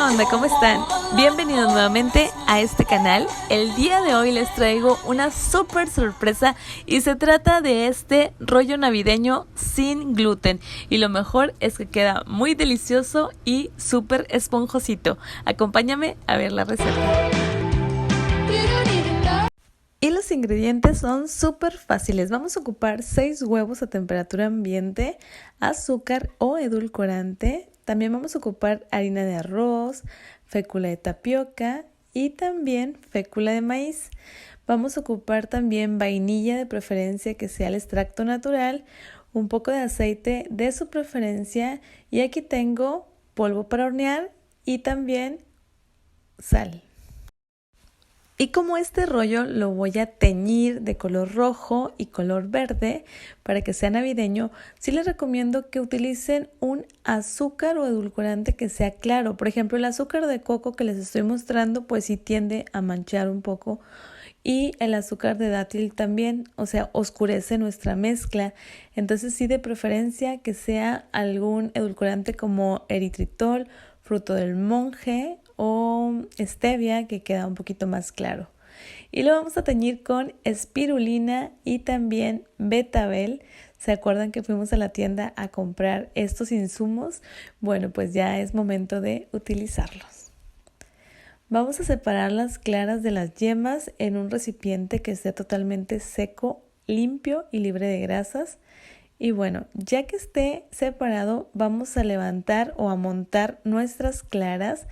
onda? ¿Cómo están? Bienvenidos nuevamente a este canal. El día de hoy les traigo una súper sorpresa y se trata de este rollo navideño sin gluten. Y lo mejor es que queda muy delicioso y súper esponjosito. Acompáñame a ver la receta. Y los ingredientes son súper fáciles. Vamos a ocupar 6 huevos a temperatura ambiente, azúcar o edulcorante. También vamos a ocupar harina de arroz, fécula de tapioca y también fécula de maíz. Vamos a ocupar también vainilla de preferencia que sea el extracto natural, un poco de aceite de su preferencia y aquí tengo polvo para hornear y también sal. Y como este rollo lo voy a teñir de color rojo y color verde para que sea navideño, sí les recomiendo que utilicen un azúcar o edulcorante que sea claro. Por ejemplo, el azúcar de coco que les estoy mostrando pues sí tiende a manchar un poco y el azúcar de dátil también, o sea, oscurece nuestra mezcla. Entonces sí, de preferencia que sea algún edulcorante como eritritol, fruto del monje o stevia, que queda un poquito más claro. Y lo vamos a teñir con espirulina y también betabel. ¿Se acuerdan que fuimos a la tienda a comprar estos insumos? Bueno, pues ya es momento de utilizarlos. Vamos a separar las claras de las yemas en un recipiente que esté totalmente seco, limpio y libre de grasas. Y bueno, ya que esté separado, vamos a levantar o a montar nuestras claras.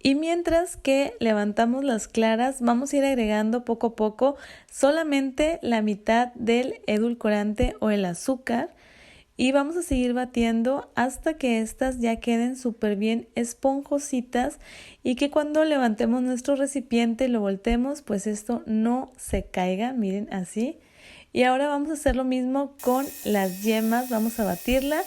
Y mientras que levantamos las claras, vamos a ir agregando poco a poco solamente la mitad del edulcorante o el azúcar. Y vamos a seguir batiendo hasta que estas ya queden súper bien esponjositas y que cuando levantemos nuestro recipiente y lo voltemos, pues esto no se caiga, miren así. Y ahora vamos a hacer lo mismo con las yemas, vamos a batirla,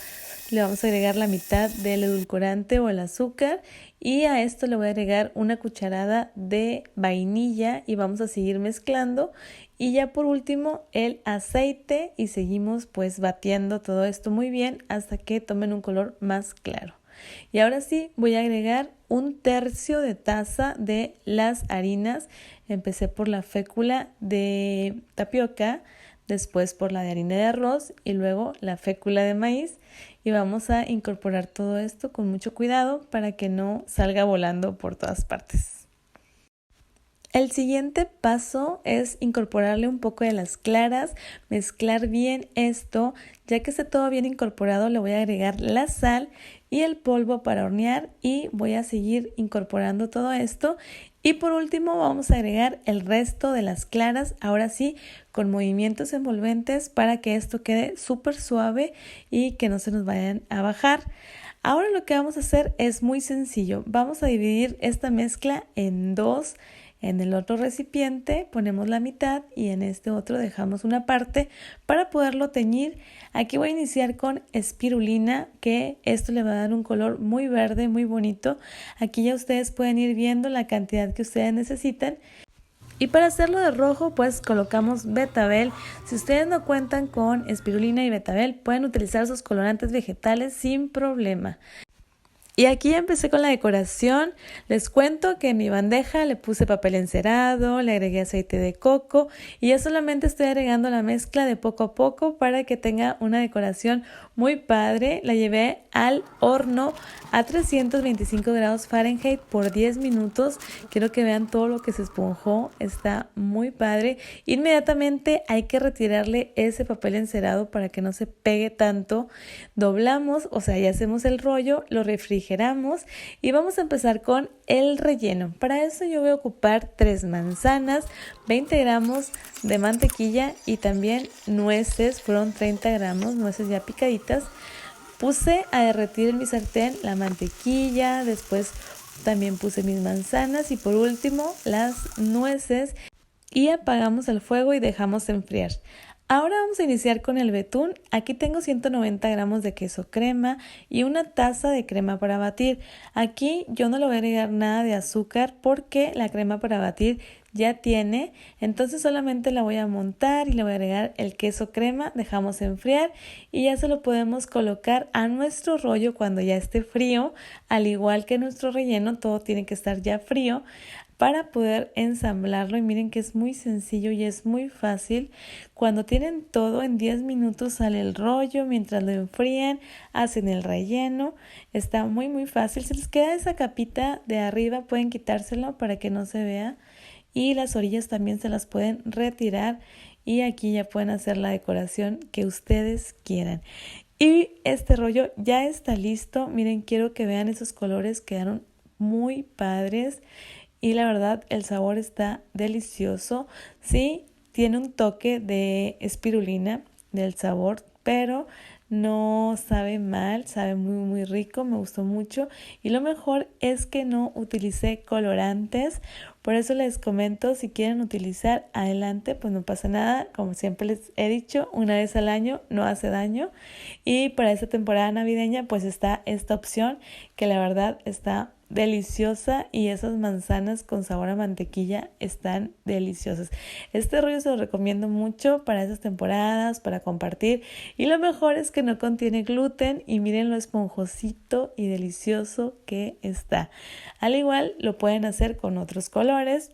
le vamos a agregar la mitad del edulcorante o el azúcar y a esto le voy a agregar una cucharada de vainilla y vamos a seguir mezclando. Y ya por último el aceite y seguimos pues batiendo todo esto muy bien hasta que tomen un color más claro. Y ahora sí voy a agregar 1/3 de taza de las harinas. Empecé por la fécula de tapioca, después por la de harina de arroz y luego la fécula de maíz. Y vamos a incorporar todo esto con mucho cuidado para que no salga volando por todas partes. El siguiente paso es incorporarle un poco de las claras, mezclar bien esto. Ya que esté todo bien incorporado, le voy a agregar la sal y el polvo para hornear y voy a seguir incorporando todo esto. Y por último vamos a agregar el resto de las claras, ahora sí con movimientos envolventes para que esto quede súper suave y que no se nos vayan a bajar. Ahora lo que vamos a hacer es muy sencillo, vamos a dividir esta mezcla en dos. En el otro recipiente ponemos la mitad y en este otro dejamos una parte para poderlo teñir. Aquí voy a iniciar con espirulina, que esto le va a dar un color muy verde, muy bonito. Aquí ya ustedes pueden ir viendo la cantidad que ustedes necesitan. Y para hacerlo de rojo pues colocamos betabel. Si ustedes no cuentan con espirulina y betabel pueden utilizar sus colorantes vegetales sin problema. Y aquí ya empecé con la decoración. Les cuento que en mi bandeja le puse papel encerado, le agregué aceite de coco y ya solamente estoy agregando la mezcla de poco a poco para que tenga una decoración muy padre. La llevé al horno a 325 grados Fahrenheit por 10 minutos. Quiero que vean todo lo que se esponjó, está muy padre. Inmediatamente hay que retirarle ese papel encerado para que no se pegue tanto. Doblamos, o sea, ya hacemos el rollo, lo refrigeramos y vamos a empezar con el relleno. Para eso yo voy a ocupar 3 manzanas, 20 gramos de mantequilla y también nueces, fueron 30 gramos, nueces ya picaditas. Puse a derretir en mi sartén la mantequilla, después también puse mis manzanas y por último las nueces y apagamos el fuego y dejamos enfriar. Ahora vamos a iniciar con el betún. Aquí tengo 190 gramos de queso crema y una taza de crema para batir. Aquí yo no le voy a agregar nada de azúcar porque la crema para batir ya tiene. Entonces solamente la voy a montar y le voy a agregar el queso crema, dejamos enfriar y ya se lo podemos colocar a nuestro rollo cuando ya esté frío. Al igual que nuestro relleno, todo tiene que estar ya frío para poder ensamblarlo. Y miren que es muy sencillo y es muy fácil. Cuando tienen todo, en 10 minutos sale el rollo. Mientras lo enfrían, hacen el relleno. Está muy fácil. Si les queda esa capita de arriba, pueden quitárselo para que no se vea. Y las orillas también se las pueden retirar. Y aquí ya pueden hacer la decoración que ustedes quieran. Y este rollo ya está listo. Miren, quiero que vean esos colores, quedaron muy padres. Y la verdad el sabor está delicioso. Sí, tiene un toque de espirulina del sabor, pero no sabe mal, sabe muy rico, me gustó mucho. Y lo mejor es que no utilicé colorantes, por eso les comento, si quieren utilizar, adelante, pues no pasa nada. Como siempre les he dicho, una vez al año no hace daño. Y para esta temporada navideña pues está esta opción que la verdad está deliciosa, y esas manzanas con sabor a mantequilla están deliciosas. Este rollo se lo recomiendo mucho para esas temporadas, para compartir, y lo mejor es que no contiene gluten y miren lo esponjosito y delicioso que está. Al igual lo pueden hacer con otros colores.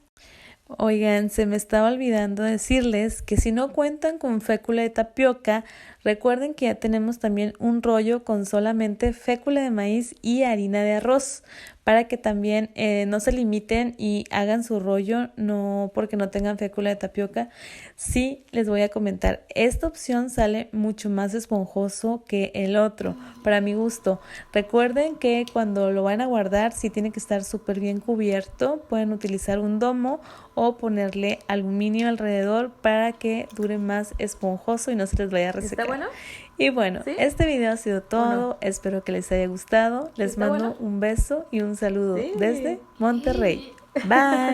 Oigan, se me estaba olvidando decirles que si no cuentan con fécula de tapioca, recuerden que ya tenemos también un rollo con solamente fécula de maíz y harina de arroz, para que también no se limiten y hagan su rollo, no porque no tengan fécula de tapioca. Sí, les voy a comentar, esta opción sale mucho más esponjoso que el otro, para mi gusto. Recuerden que cuando lo van a guardar, sí tiene que estar súper bien cubierto. Pueden utilizar un domo o ponerle aluminio alrededor para que dure más esponjoso y no se les vaya a resecar. ¿Está bueno? Y bueno, ¿sí? Este video ha sido todo. No? Espero que les haya gustado. Les mando un beso y un saludo desde Monterrey. Bye.